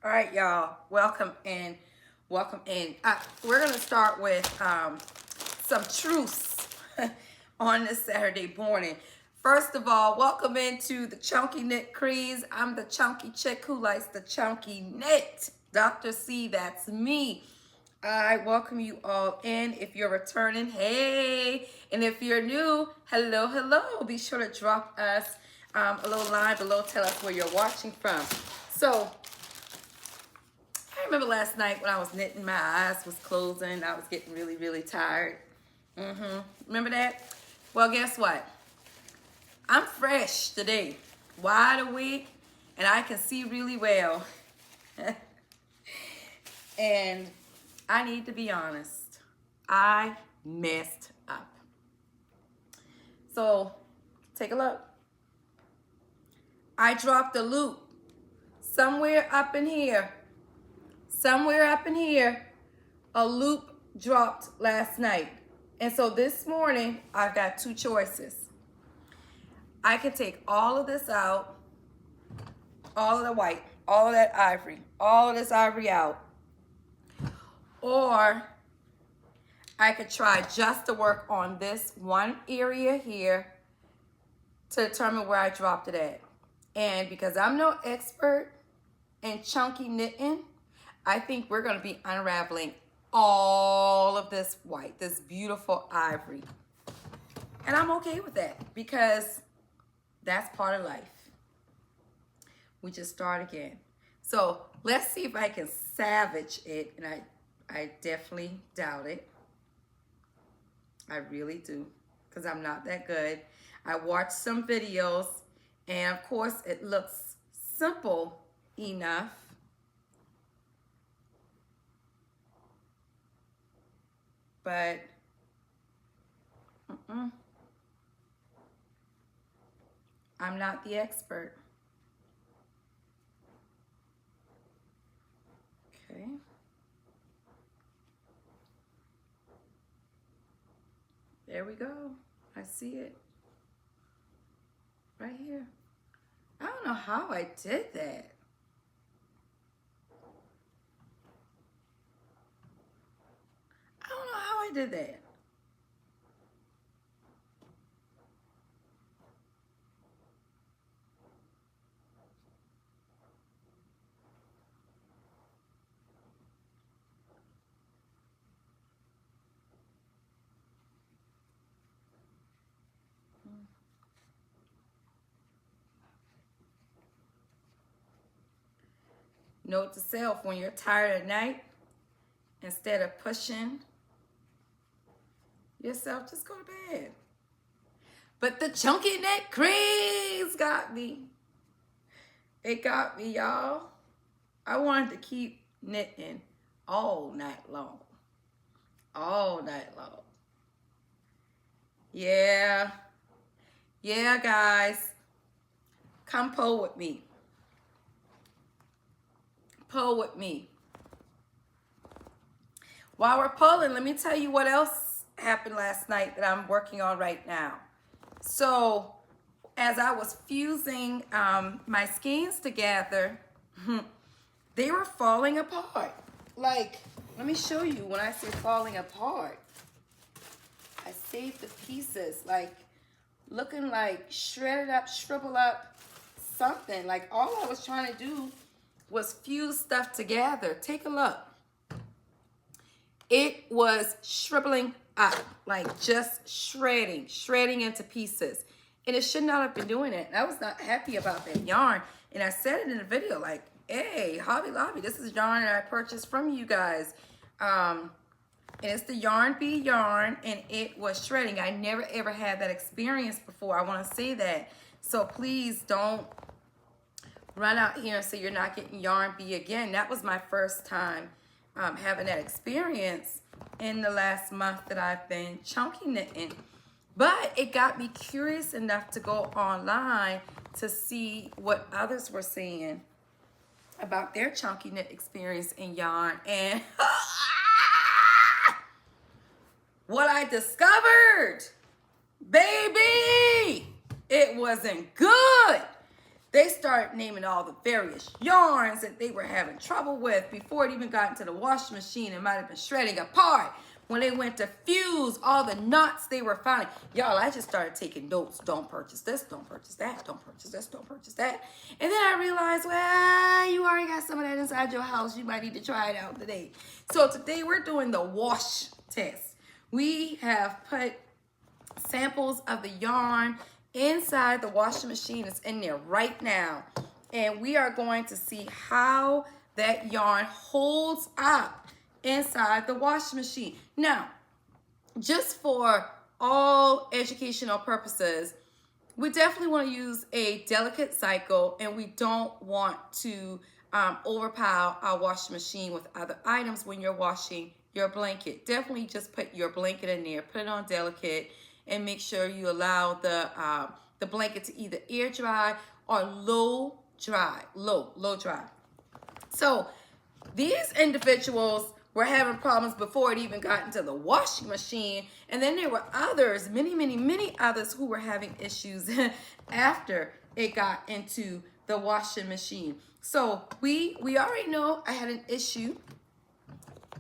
All right, y'all. Welcome in. Welcome in. We're going to start with some truths on this Saturday morning. First of all, welcome into the Chunky Knit Craze. I'm the chunky chick who likes the chunky knit. Dr. C, that's me. I welcome you all in. If you're returning, hey. And if you're new, hello, hello. Be sure to drop us a little line below. Tell us where you're watching from. So, I remember last night when I was knitting, my eyes was closing. I was getting really, really tired. Remember that? Well, guess what? I'm fresh today, wide awake, and I can see really well. And I need to be honest. I messed up. So, take a look. I dropped a loop somewhere up in here. Somewhere up in here, a loop dropped last night. And so this morning, I've got two choices. I can take all of this out, all of the white, all of that ivory, all of this ivory out. Or I could try just to work on this one area here to determine where I dropped it at. And because I'm no expert in chunky knitting, I think we're going to be unraveling all of this white, this beautiful ivory. And I'm okay with that because that's part of life. We just start again. So let's see if I can salvage it. And I definitely doubt it. I really do, because I'm not that good. I watched some videos, and of course it looks simple enough. But I'm not the expert. Okay. There we go. I see it. Right here. I don't know how I did that. I don't know how I did that. Note to self, when you're tired at night, instead of pushing yourself, just go to bed. But the Chunky Knit Craze got me. It got me, y'all. I wanted to keep knitting all night long. All night long. Yeah. Yeah, guys. Come pull with me. Pull with me. While we're pulling, let me tell you what else happened last night that I'm working on right now. So, as I was fusing my skeins together, they were falling apart. Like, let me show you when I say falling apart. I saved the pieces, like, looking like shredded up, shriveled up, something. Like, all I was trying to do was fuse stuff together. Take a look. It was shriveling up, like just shredding into pieces. And it should not have been doing it. And I was not happy about that yarn. And I said it in the video, like, hey, Hobby Lobby, this is yarn that I purchased from you guys. And it's the Yarn Bee yarn, and it was shredding. I never ever had that experience before. I want to say that. So please don't run out here and say you're not getting Yarn Bee again. That was my first time having that experience in the last month that I've been chunky knitting. But it got me curious enough to go online to see what others were saying about their chunky knit experience in yarn. And what I discovered, baby, it wasn't good. They started naming all the various yarns that they were having trouble with before it even got into the washing machine. It might have been shredding apart. When they went to fuse all the knots they were finding. Y'all, I just started taking notes. Don't purchase this, don't purchase that, don't purchase this, don't purchase that. And then I realized, well, you already got some of that inside your house. You might need to try it out today. So today we're doing the wash test. We have put samples of the yarn inside the washing machine. It's in there right now. And we are going to see how that yarn holds up inside the washing machine. Now, just for all educational purposes, we definitely want to use a delicate cycle, and we don't want to overpower our washing machine with other items when you're washing your blanket. Definitely just put your blanket in there, put it on delicate, and make sure you allow the blanket to either air dry or low dry. So these individuals were having problems before it even got into the washing machine. And then there were others, many others who were having issues after it got into the washing machine. So we already know I had an issue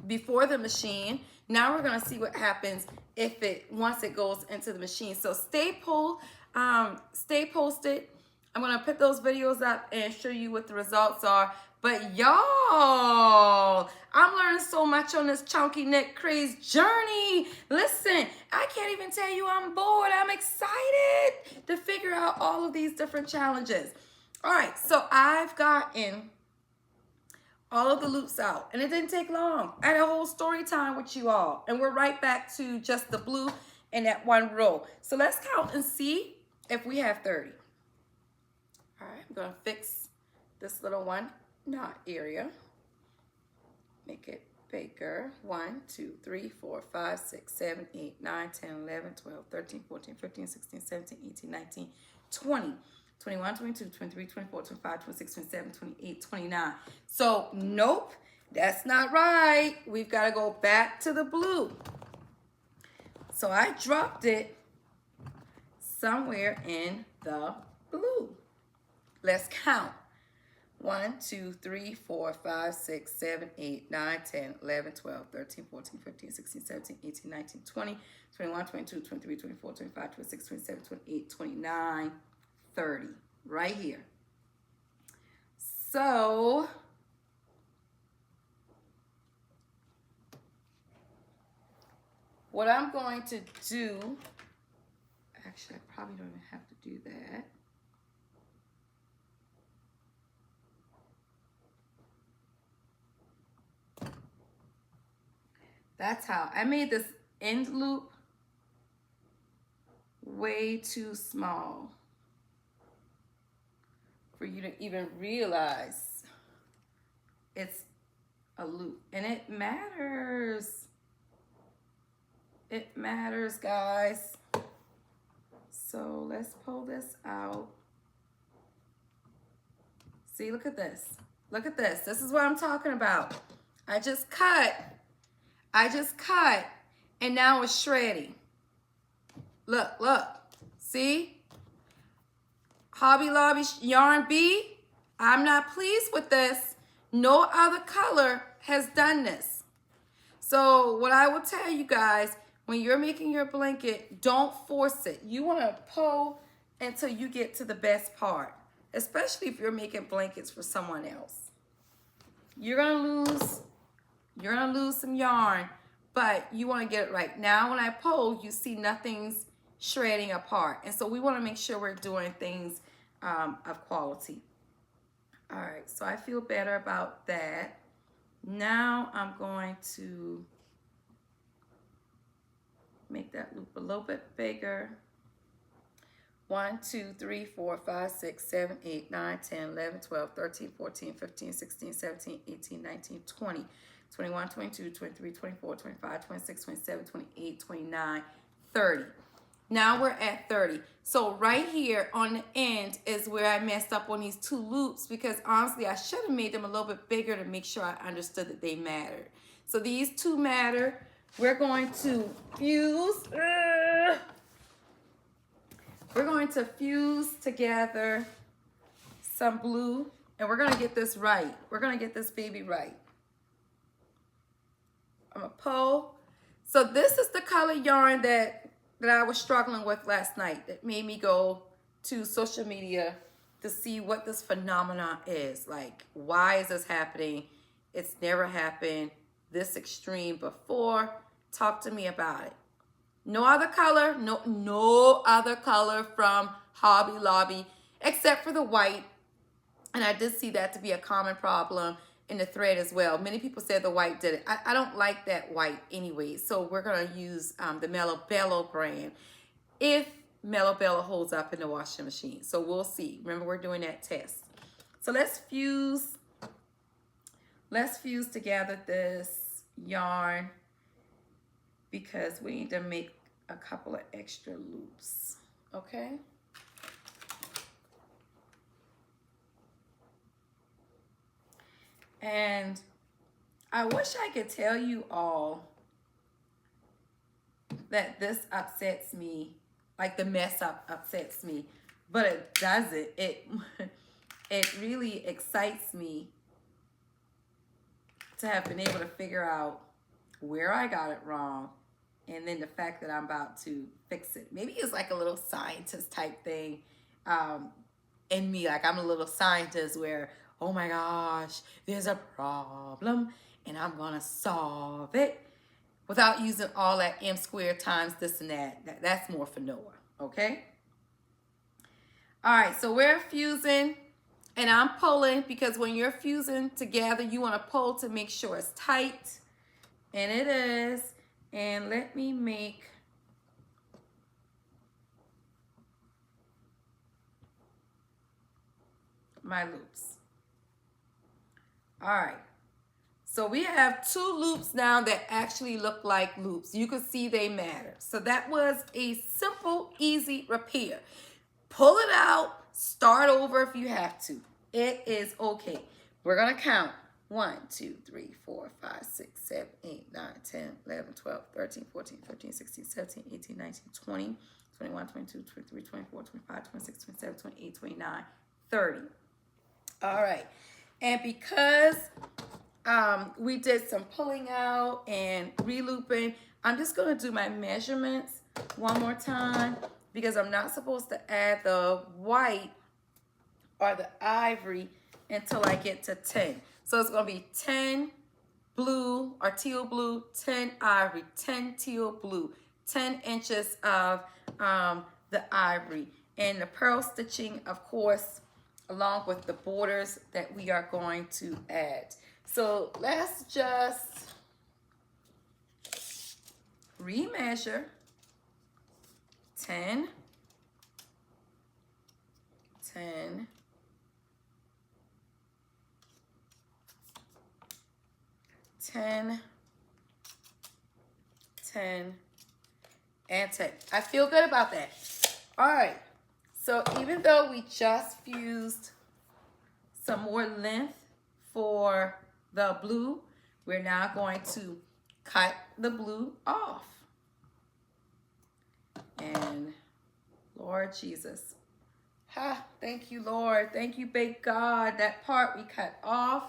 before the machine. Now we're gonna see what happens once it goes into the machine. So stay posted. I'm gonna put those videos up and show you what the results are. But y'all, I'm learning so much on this Chunky Knit Craze journey. Listen, I can't even tell you I'm bored. I'm excited to figure out all of these different challenges. All right, so I've gotten all of the loops out, and it didn't take long. I had a whole story time with you all, and we're right back to just the blue and that one row. So let's count and see if we have 30. All right, I'm gonna fix this little one knot area. Make it bigger. 1, 2, 3, 4, 5, 6, 7, 8, 9, 10, 11, 12, 13, 14, 15, 16, 17, 18, 19, 20, 21, 22, 23, 24, 25, 26, 27, 28, 29. So, nope, that's not right. We've got to go back to the blue. So I dropped it somewhere in the blue. Let's count. 1, 2, 3, 4, 5, 6, 7, 8, 9, 10, 11, 12, 13, 14, 15, 16, 17, 18, 19, 20, 21, 22, 23, 24, 25, 26, 27, 28, 29, 30. Right here. So, what I'm going to do, actually, I probably don't even have to do that. That's how I made this end loop way too small for you to even realize it's a loop. And it matters. It matters, guys. So let's pull this out. See, look at this. Look at this. This is what I'm talking about. I just cut, and now it's shredding. Look. See? Hobby Lobby Yarn B, I'm not pleased with this. No other color has done this. So what I will tell you guys, when you're making your blanket, don't force it. You want to pull until you get to the best part, especially if you're making blankets for someone else. You're gonna lose some yarn, but you want to get it right. Now when I pull, you see nothing's shredding apart. And so we want to make sure we're doing things of quality. All right, so I feel better about that. Now I'm going to make that loop a little bit bigger. 1, 2, 3, 4, 5, 6, 7, 8, 9, 10, 11, 12, 13, 14, 15, 16, 17, 18, 19, 20, 21, 22, 23, 24, 25, 26, 27, 28, 29, 30. Now we're at 30. So right here on the end is where I messed up on these 2 loops, because honestly, I should have made them a little bit bigger to make sure I understood that they mattered. So these 2 matter. We're going to fuse. We're going to fuse together some blue, and we're gonna get this right. We're gonna get this baby right. I'm gonna pull. So this is the color yarn that I was struggling with last night that made me go to social media to see what this phenomenon is. Like, why is this happening? It's never happened this extreme before. Talk to me about it. No other color, no other color from Hobby Lobby except for the white. And I did see that to be a common problem in the thread as well. Many people said the white did it. I don't like that white anyway, so we're gonna use the Mellow Bello brand if Mellow Bello holds up in the washing machine. So we'll see. Remember, we're doing that test. So let's fuse together this yarn because we need to make a couple of extra loops, okay? And I wish I could tell you all that this upsets me, like the mess up upsets me, but it doesn't. It really excites me to have been able to figure out where I got it wrong, and then the fact that I'm about to fix it. Maybe it's like a little scientist type thing in me, like I'm a little scientist where, oh my gosh, there's a problem and I'm gonna solve it without using all that M squared times this and that. That's more for Noah, okay? All right, so we're fusing and I'm pulling because when you're fusing together, you wanna pull to make sure it's tight, and it is. And let me make my loops. All right, so we have 2 loops now that actually look like loops. You can see they matter. So that was a simple, easy repair. Pull it out, start over if you have to. It is okay. We're gonna count. 1, 2, 3, 4, 5, 6, 7, 8, 9, 10, 11, 12, 13, 14, 15, 16, 17, 18, 19, 20, 21, 22, 23, 24, 25, 26, 27, 28, 29, 30. All right. And because we did some pulling out and re-looping, I'm just going to do my measurements one more time because I'm not supposed to add the white or the ivory until I get to 10. So it's going to be 10 blue or teal blue, 10 ivory, 10 teal blue, 10 inches of the ivory. And the pearl stitching, of course, along with the borders that we are going to add. So let's just remeasure 10, 10, 10, 10, and 10. I feel good about that. All right, so even though we just fused some more length for the blue, we're now going to cut the blue off. And Lord Jesus, thank you, Lord. Thank you, big God. That part we cut off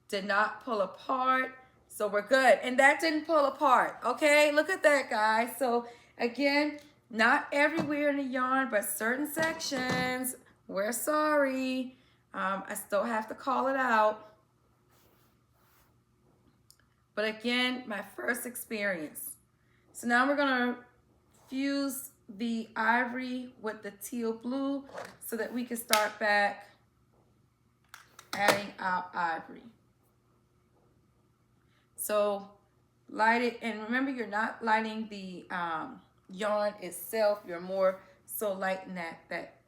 did not pull apart. So we're good. And that didn't pull apart. Okay, look at that, guys. So again, not everywhere in the yarn, but certain sections, we're sorry. I still have to call it out. But again, my first experience. So now we're gonna fuse the ivory with the teal blue so that we can start back adding our ivory. So light it, and remember, you're not lighting the yarn itself. You're more so lighting that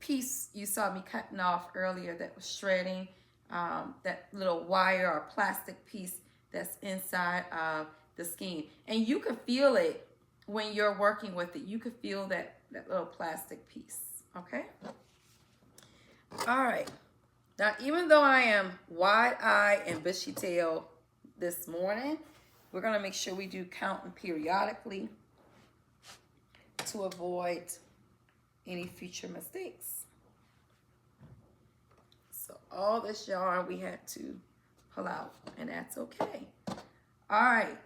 piece you saw me cutting off earlier that was shredding, that little wire or plastic piece that's inside of the skein. And you can feel it when you're working with it. You can feel that little plastic piece, okay? All right. Now, even though I am wide-eyed and bushy-tailed this morning, we're gonna make sure we do counting periodically to avoid any future mistakes. all this yarn we had to pull out, and that's okay. All right.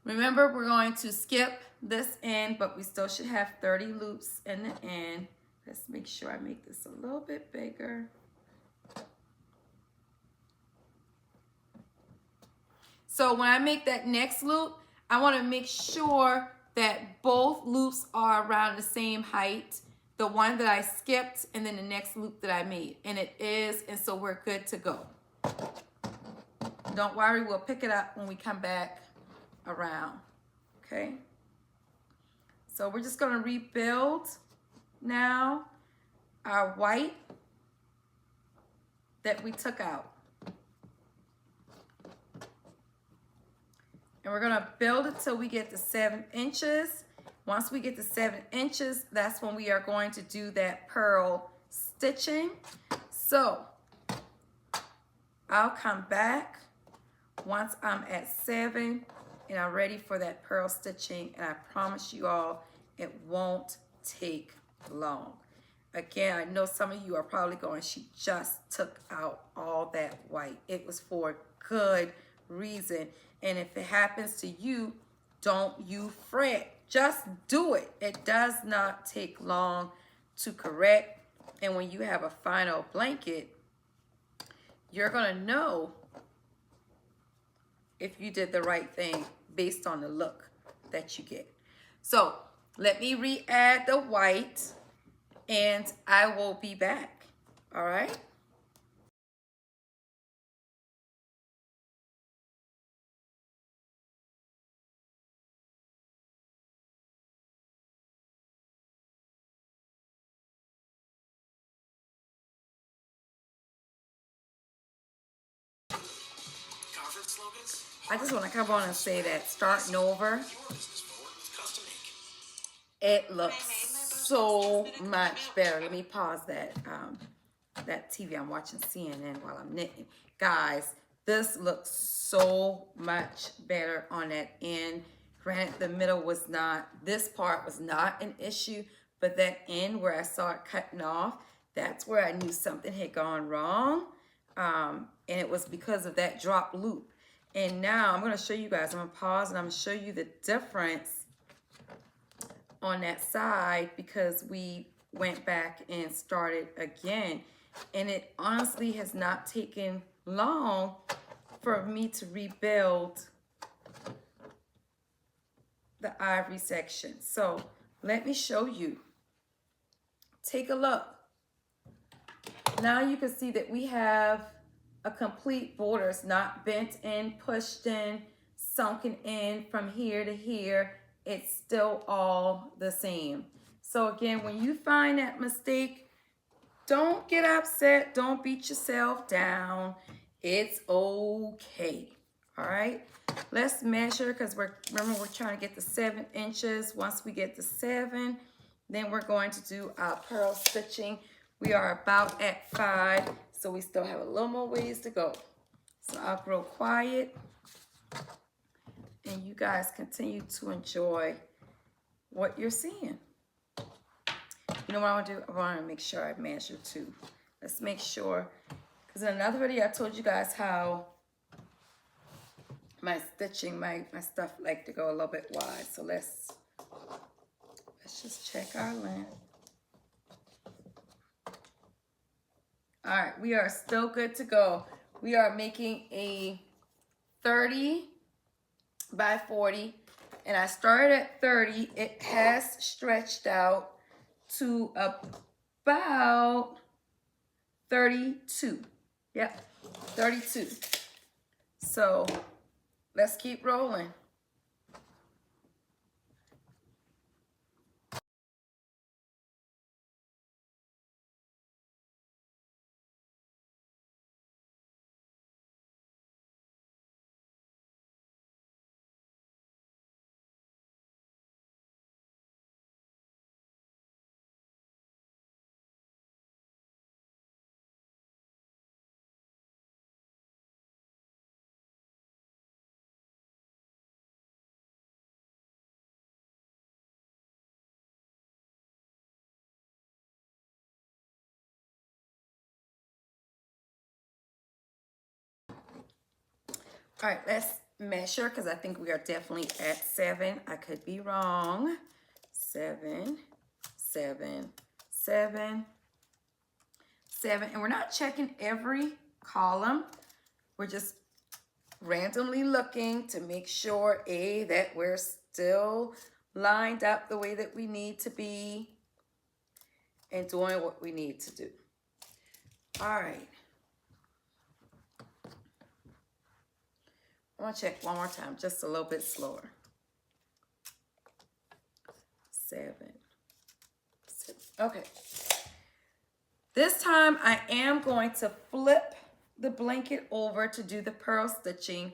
Remember, we're going to skip this end, but we still should have 30 loops in the end. Let's make sure I make this a little bit bigger. So when I make that next loop, I want to make sure that both loops are around the same height. The one that I skipped and then the next loop that I made. And it is, and so we're good to go. Don't worry, we'll pick it up when we come back around. Okay? So we're just going to rebuild now our white that we took out. And we're gonna build it till we get to 7 inches. Once we get to 7 inches, that's when we are going to do that purl stitching. So I'll come back once I'm at 7 and I'm ready for that purl stitching. And I promise you all, it won't take long. Again, I know some of you are probably going, she just took out all that white. It was for good reason. And if it happens to you, don't you fret. Just do it. It does not take long to correct. And when you have a final blanket, you're going to know if you did the right thing based on the look that you get. So let me re-add the white and I will be back. All right. I just want to come on and say that starting over, it looks so much better. Let me pause that that TV. I'm watching CNN while I'm knitting. Guys, this looks so much better on that end. Granted, the middle was not, this part was not an issue, but that end where I saw it cutting off, that's where I knew something had gone wrong. And it was because of that drop loop. And now I'm going to show you guys, I'm going to pause and I'm going to show you the difference on that side because we went back and started again. And it honestly has not taken long for me to rebuild the ivory section. So let me show you. Take a look. Now you can see that we have a complete border. It's not bent in, pushed in, sunken in from here to here. It's still all the same. So again, when you find that mistake, don't get upset. Don't beat yourself down. It's okay. All right. Let's measure because remember we're trying to get to 7 inches. Once we get to 7, then we're going to do our purl stitching. We are about at 5, so we still have a little more ways to go. So I'll grow quiet, and you guys continue to enjoy what you're seeing. You know what I want to do? I want to make sure I measure too. Let's make sure, because in another video I told you guys how my stitching, my stuff like to go a little bit wide. So let's just check our length. All right, we are still good to go. We are making a 30 by 40, and I started at 30. It has stretched out to about 32. Yep, 32. So let's keep rolling. All right, let's measure because I think we are definitely at 7. I could be wrong. 7, 7, 7, 7. And we're not checking every column. We're just randomly looking to make sure, that we're still lined up the way that we need to be and doing what we need to do. All right. I want to check one more time, just a little bit slower. 7, 6. Okay. This time I am going to flip the blanket over to do the purl stitching.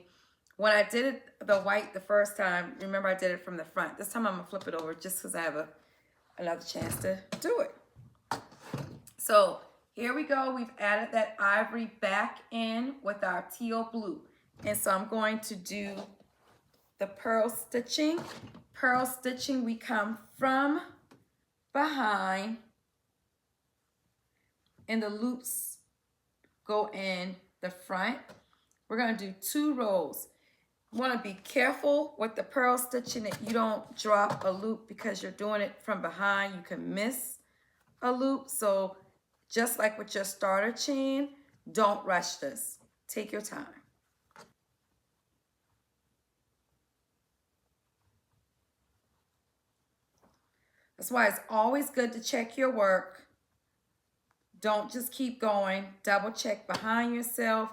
When I did it, the white the first time, remember I did it from the front. This time I'm gonna flip it over just because I have another chance to do it. So here we go. We've added that ivory back in with our teal blue. And so I'm going to do the purl stitching. Purl stitching, we come from behind and the loops go in the front. We're gonna do 2 rows. You wanna be careful with the purl stitching that you don't drop a loop because you're doing it from behind. You can miss a loop. So just like with your starter chain, don't rush this. Take your time. That's why it's always good to check your work. Don't just keep going. Double check behind yourself.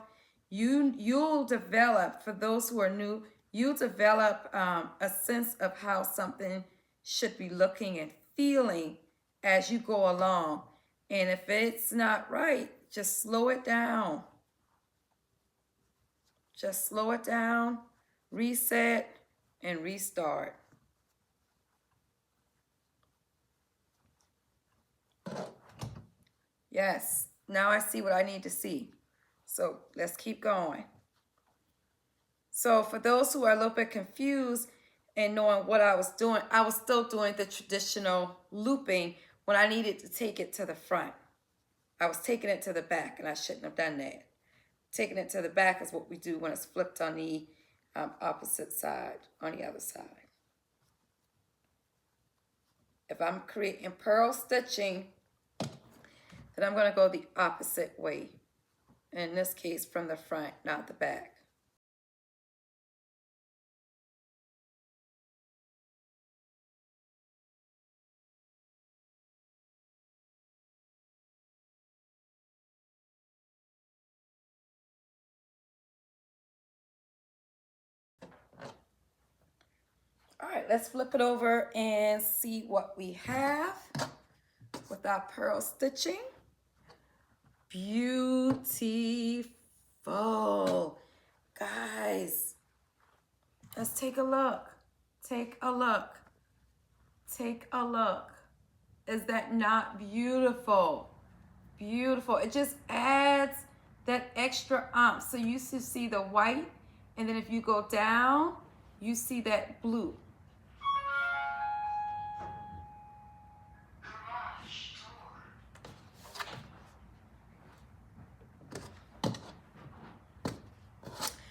You'll develop, for those who are new, you'll develop a sense of how something should be looking and feeling as you go along. And if it's not right, just slow it down. Just slow it down, reset, and restart. Yes, now I see what I need to see. So let's keep going. So for those who are a little bit confused and knowing what I was doing, I was still doing the traditional looping when I needed to take it to the front. I was taking it to the back, and I shouldn't have done that. Taking it to the back is what we do when it's flipped on the opposite side, on the other side. If I'm creating purl stitching, then I'm going to go the opposite way. In this case, from the front, not the back. All right, let's flip it over and see what we have with our purl stitching. Beautiful. Guys, let's take a look. Take a look. Take a look. Is that not beautiful? Beautiful. It just adds that extra oomph. So you see the white, and then if you go down, you see that blue.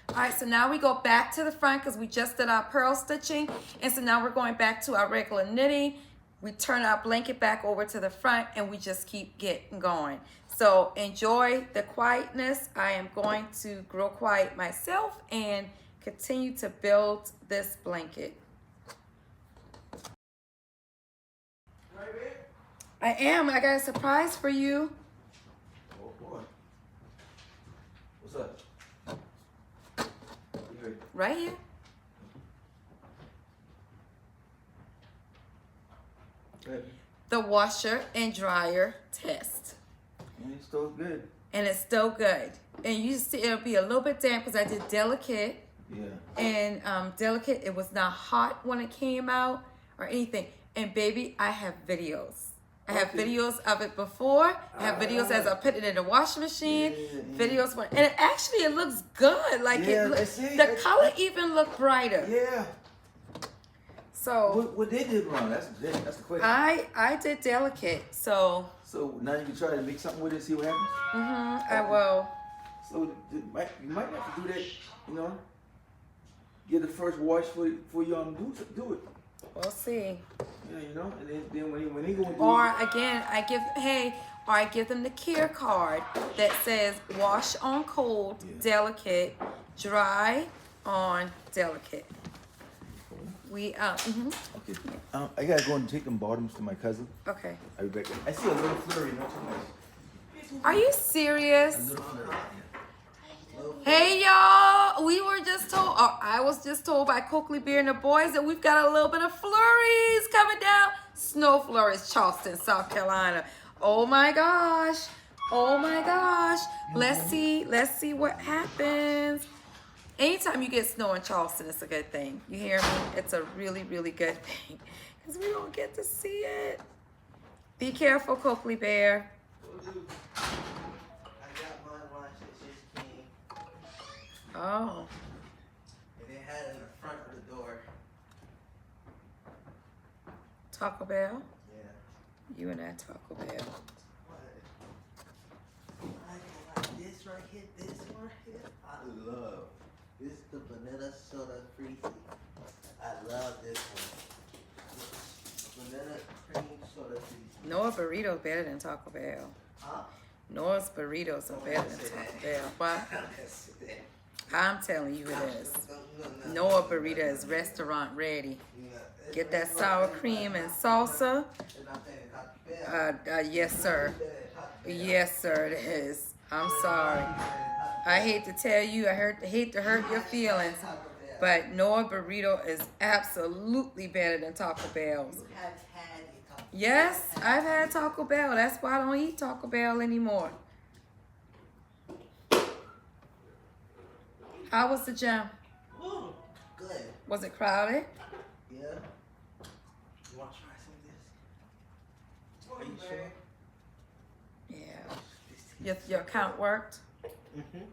All right, so now we go back to the front because we just did our purl stitching. And so now we're going back to our regular knitting. We turn our blanket back over to the front and we just keep getting going. So enjoy the quietness. I am going to grow quiet myself and continue to build this blanket. I am. I got a surprise for you. Oh boy. What's up? Right here. Good. The washer and dryer test. And it's still good. And it's still good. And you see it'll be a little bit damp because I did delicate. Yeah. And delicate, it was not hot when it came out or anything. And baby, I have videos. I have videos of it before. I have videos as I put it in the washing machine. Videos when, and it looks good. Like the color even looked brighter. Yeah. So what they did wrong? That's the question. I did delicate. So now you can try to make something with it, see what happens. I will. So you might have to do that, you know. get the first wash for you do it. We'll see. Yeah, you know, and then when he gonna do Or it, again, I give them the care card that says wash on cold, delicate, dry on delicate. We okay. I gotta go and take them bottoms to my cousin. Okay. I'll be back. I see a little flurry, not too much. Are you A serious? little flurry. Hey y'all, we were just told, or I was just told by Coakley Beer and the boys that we've got a little bit of flurries coming down. Snow flurries, Charleston, South Carolina. Oh my gosh. Oh my gosh. Let's see what happens. Anytime you get snow in Charleston, it's a good thing. You hear me? It's a really, really good thing. Because we don't get to see it. Be careful, Coakley Bear. Oh. And it had it in the front of the door. Taco Bell? Yeah. You and that Taco Bell. What? I like this right here, this one right here. I love. This is the vanilla soda freezy. I love this one. Vanilla cream soda freezy. Noah burritos better than Taco Bell. Huh? Noah's burritos are better than Taco Bell. Why? I'm telling you it is. Noah burrito is restaurant ready. Get that sour cream and salsa. Yes, sir. Yes, sir, it is. I'm sorry. I hate to tell you, I hate to hurt your feelings, but Noah burrito is absolutely better than Taco Bell's. Yes, I've had Taco Bell. That's why I don't eat Taco Bell anymore. How was the gym? Ooh, good. Was it crowded? Yeah. You want to try some of this? Are you sure? Yeah. Your account worked? Mm-hmm.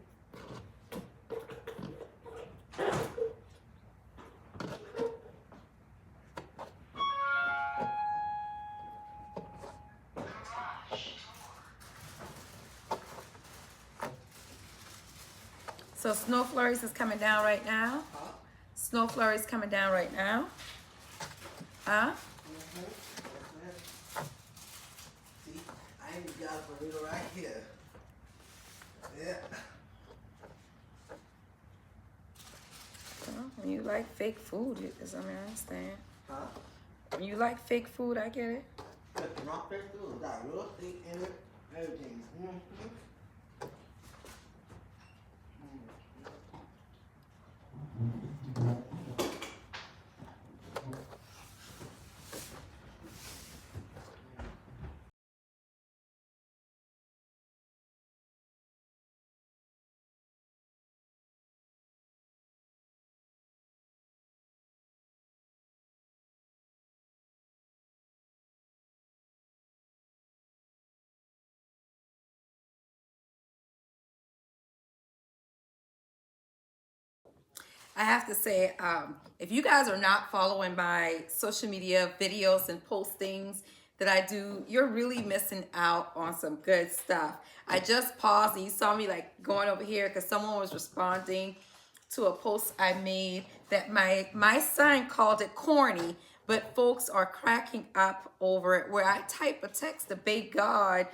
So snow flurries is coming down right now? Huh? Snow flurries coming down right now? Huh? See, I ain't got a burrito right here. Yeah. Well, when you like fake food, I understand. Huh? When you like fake food, I get it. Look, my fish food got real steak in it. Everything. Mm-hmm. I have to say, if you guys are not following my social media videos and postings that I do, you're really missing out on some good stuff. I just paused and you saw me like going over here because someone was responding to a post I made that my son called it corny, but folks are cracking up over it, where I type a text to beg God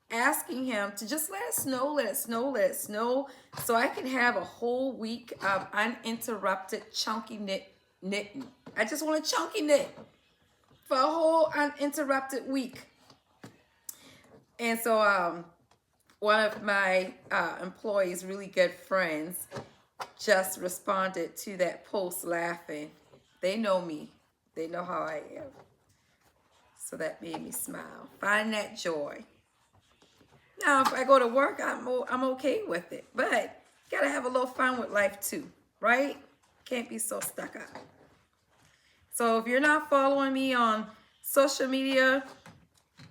asking him to just let it snow, let it snow, let it snow, so I can have a whole week of uninterrupted chunky knitting. I just want to chunky knit for a whole uninterrupted week. And so one of my employees, really good friends, just responded to that post laughing. They know me. They know how I am. So that made me smile. Find that joy. Now, if I go to work, I'm okay with it. But you gotta have a little fun with life too, right? Can't be so stuck up. So if you're not following me on social media,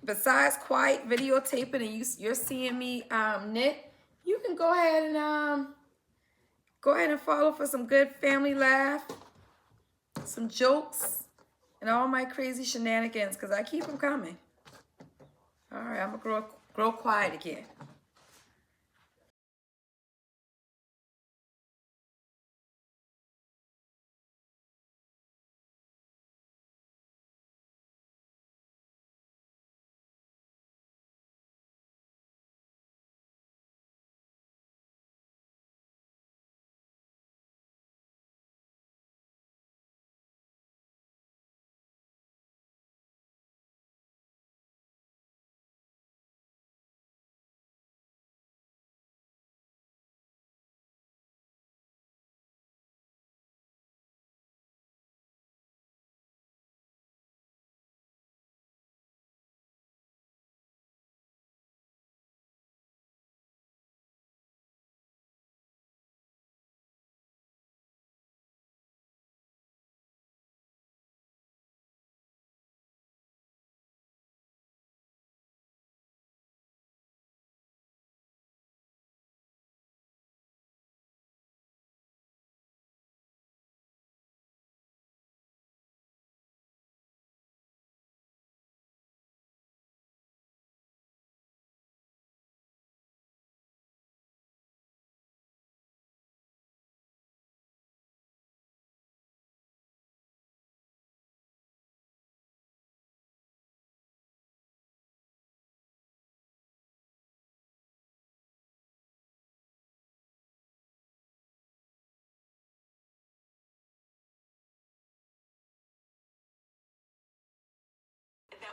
besides quiet videotaping and you're seeing me knit, you can go ahead and follow for some good family laugh, some jokes, and all my crazy shenanigans, because I keep them coming. All right, I'm gonna grow quiet again.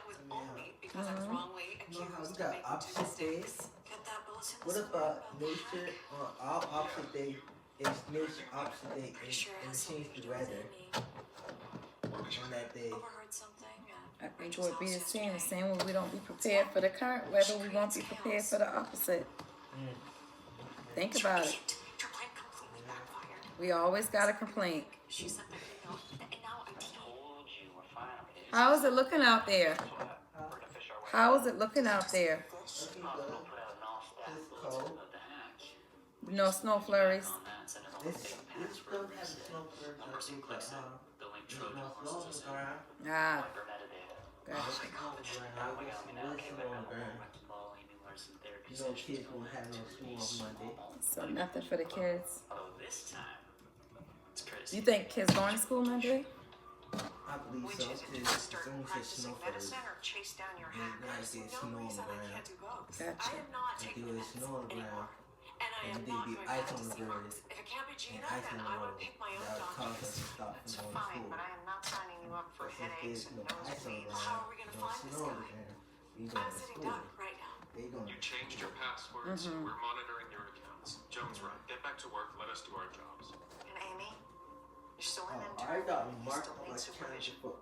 with only because I was wrongly accused of making two mistakes. What about nature on all opposite day is nature opposite day and change the weather on that day? I think it would be the same when we don't be prepared for the current weather, we won't be prepared for the opposite. Think about it. We always got a complaint. How is it looking out there? How is it looking out there? Looking good. It's cold. No snow flurries. It's still have the snow flurries. I think there's no snow on the ground. Ah, No gotcha. snow on the ground. I guess there is snow on the ground. No kids will have no school on Monday. So nothing for the kids. You think kids going to school Monday? I believe so, because it's only says snow flurries. And now it gets snow on the ground. Gotcha. If there was snow on the ground, and there'd be ice on the road, and ice on the road, that would cause us to stop from going to school. But since there's no ice on the ground, no snow on the ground, we going to school. They going You changed your passwords. We're monitoring your accounts. Jones, right. Get back to work. Let us do our jobs. And Amy, you're still in I got marked on my calendar for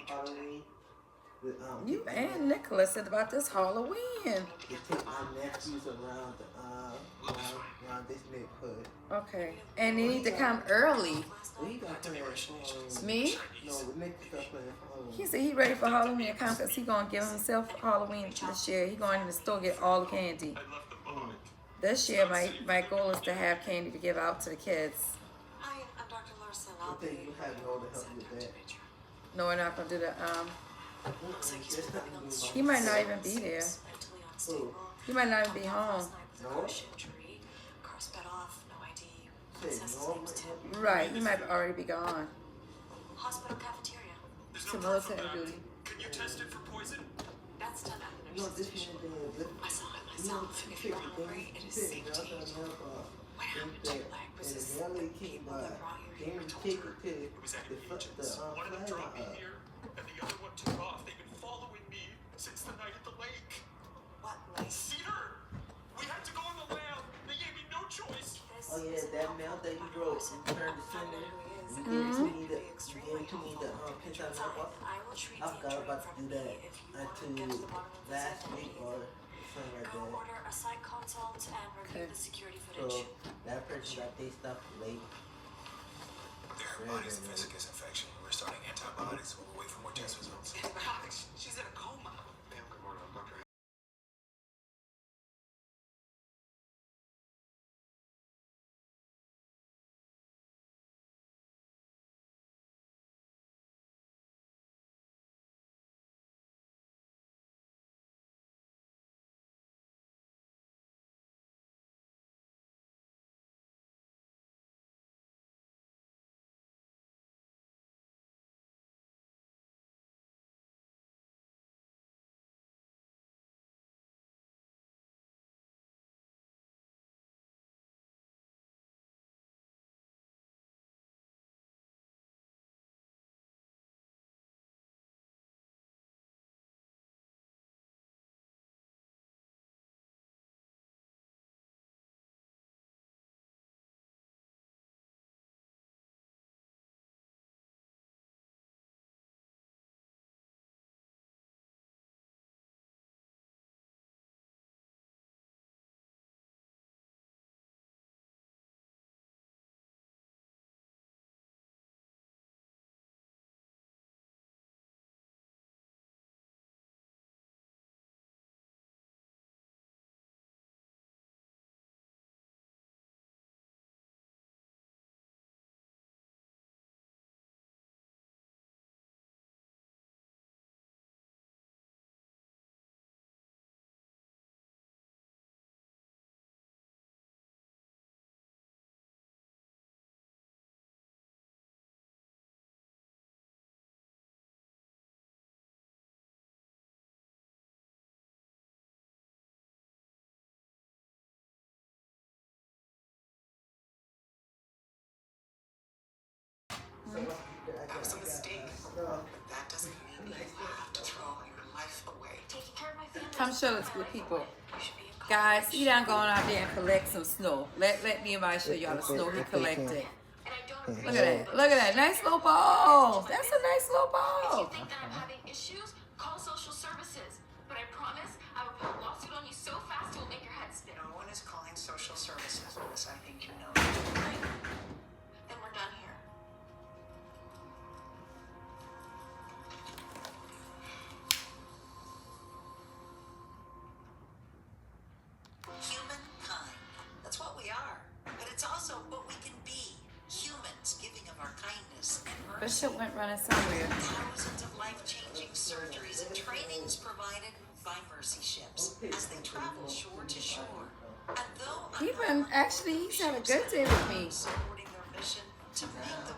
Halloween. With, You and Nicholas said about this Halloween. to take my nephews around this neighborhood. Okay. And they need to come early. We got playing Halloween. Me? No, Nick got playing Halloween. He said he ready for Halloween to come because he going to give himself Halloween this year. He going to the store get all the candy. I left the moment. This year, my goal is to have candy to give out to the kids. Hi, I'm Dr. Larson. I think you have no to help you with that. No, we're not going to do that. Looks like he's There's moving on the nothing street. He might not even be there. Mentally unstable. He might not even be home. Last night with a crush injury. Car sped off, no ID. Say Says his no, name's Tim. Right, he might already be gone. Hospital cafeteria. There's To no proof of military that. duty. Can you test it for poison? That's done at the No, nurse's this station. man, I saw it myself. If you're hungry, it is safe to eat. What happened to your leg? Was this the people that brought you here told you? It was at agents. One of them dropped me here, and the other one took off. They've been following me since the night at the lake. What lake? Cedar! We had to go in the lab. They gave me no choice. Oh yeah, that mail that you wrote, you turned to sender. You gave it to me the pinch out my box. I will treat I the forgot injury about to for do free that if you want to get to until the bottom of this last immediately. week or something like Go that. order a site consult and review Okay. the security So footage. that person got their stuff late. Her body's a vesicous infection. We're starting antibiotics while we wait for more test results. She's in a coma. Ma'am, good morning. I'm Dr. That was a mistake. But that doesn't mean you have to throw life away. Taking care of my family. Come show it to the people. You should be in college. Guys, he done gone out there and collect some snow. Let me and show y'all the snow he collected. And I don't Look at that. Look at that. Nice little ball. That's a nice little If ball. you think that I'm having issues, call social services. But I promise I will put a lawsuit on you so fast it will make your head spin. No one is calling social services, as I think you know. Great. Then we're done here. Humankind. That's what we are. But it's also what we can be. Humans giving of our kindness and mercy. Bishop went running somewhere. Thousands of life-changing surgeries and trainings provided by mercy ships as they travel shore to shore. And though He's had a good day with me. supporting their mission to make the